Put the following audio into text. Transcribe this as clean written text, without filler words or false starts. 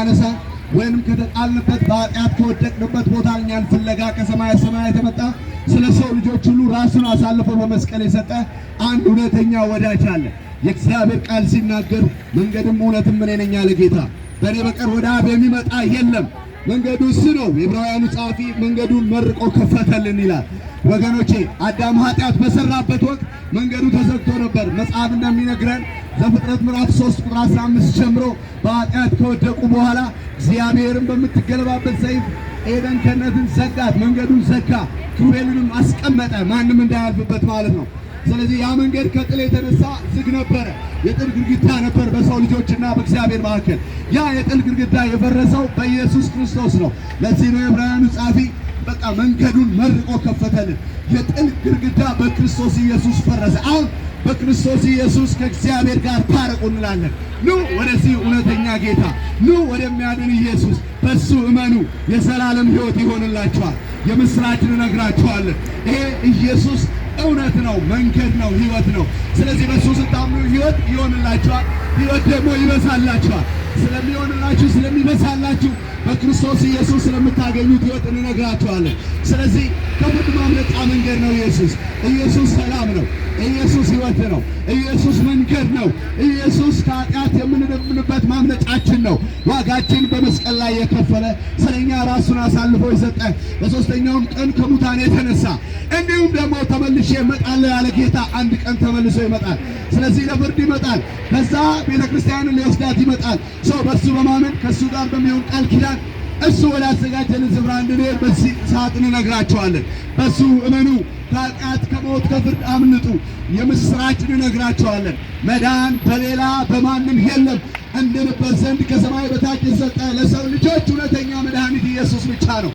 ሊያነሳ ወይንም ከተጣልንበት በኃጢአት ከወደቅንበት ቦታ እኛን ፍለጋ ከሰማይ ሰማያት የመጣ ስለ ሰው ልጆች ሁሉ ራሱን አሳልፎ በመስቀል የሰጠ አንድ እውነተኛ ወዳጅ አለ። የእግዚአብሔር ቃል ሲናገር መንገድም እውነትም እኔ ነኝ አለ ጌታ። በእኔ በቀር ወደ አብ የሚመጣ የለም። መንገዱ እሱ ነው። የዕብራውያኑ ጸሐፊ መንገዱን መርቆ ከፈተልን ይላል። ወገኖቼ አዳም ኃጢአት በሰራበት ወቅት መንገዱ ተዘግቶ ነበር። መጽሐፍ እንደሚነግረን ዘፍጥረት ምዕራፍ 3 ቁጥር 15 ጀምሮ በኃጢአት ከወደቁ በኋላ እግዚአብሔርን በምትገለባበት ሰይፍ ኤደን ገነትን ዘጋት፣ መንገዱን ዘጋ፣ ኪሩቤልንም አስቀመጠ፣ ማንም እንዳያልፍበት ማለት ነው። ስለዚህ ያ መንገድ ከጥል የተነሳ ዝግ ነበረ። የጥል ግድግዳ ነበር በሰው ልጆችና በእግዚአብሔር መካከል። ያ የጥል ግድግዳ የፈረሰው በኢየሱስ ክርስቶስ ነው። ለዚህ ነው የዕብራውያኑ ጻፊ በቃ መንገዱን መርቆ ከፈተልን። የጥል ግድግዳ በክርስቶስ ኢየሱስ ፈረሰ። አሁን በክርስቶስ ኢየሱስ ከእግዚአብሔር ጋር ታረቁ እንላለን። ኑ ወደዚህ እውነተኛ ጌታ፣ ኑ ወደሚያድን ኢየሱስ፣ በሱ እመኑ፣ የዘላለም ሕይወት ይሆንላችኋል። የምስራችን እነግራችኋለን። ይሄ ኢየሱስ እውነት ነው፣ መንገድ ነው፣ ሕይወት ነው። ስለዚህ በሱ ስታምኑ ሕይወት ይሆንላችኋል፣ ሕይወት ደግሞ ይበዛላችኋል። ስለሚሆንላችሁ ስለሚበዛላችሁ በክርስቶስ ኢየሱስ ስለምታገኙት ሕይወት እንነግራችኋለን። ስለዚህ ከፍርድ ማምለጫ መንገድ ነው ኢየሱስ። ኢየሱስ ሰላም ነው። ኢየሱስ ሕይወት ነው። ኢየሱስ መንገድ ነው። ኢየሱስ ከኃጢአት የምንድንበት ማምለጫችን ነው። ዋጋችን በመስቀል ላይ የከፈለ ስለኛ ራሱን አሳልፎ የሰጠ በሦስተኛውም ቀን ከሙታን የተነሳ እንዲሁም ደግሞ ተመልሼ እመጣለሁ ያለ ጌታ አንድ ቀን ተመልሶ ይመጣል። ስለዚህ ለፍርድ ይመጣል። ከዛ ቤተ ክርስቲያንን ሊወስዳት ይመጣል። ሰው በሱ በማመን ከሱ ጋር በሚሆን ቃል ኪዳን እሱ ወዳዘጋጀልን ስፍራ እንድንሄድ በዚህ ሰዓት እንነግራቸዋለን። በሱ እመኑ፣ ከኃጢአት ከሞት ከፍርድ አምልጡ። የምስራች እንነግራቸዋለን። መዳን በሌላ በማንም የለም። እንድንበት ዘንድ ከሰማይ በታች የሰጠ ለሰው ልጆች እውነተኛ መድኃኒት ኢየሱስ ብቻ ነው።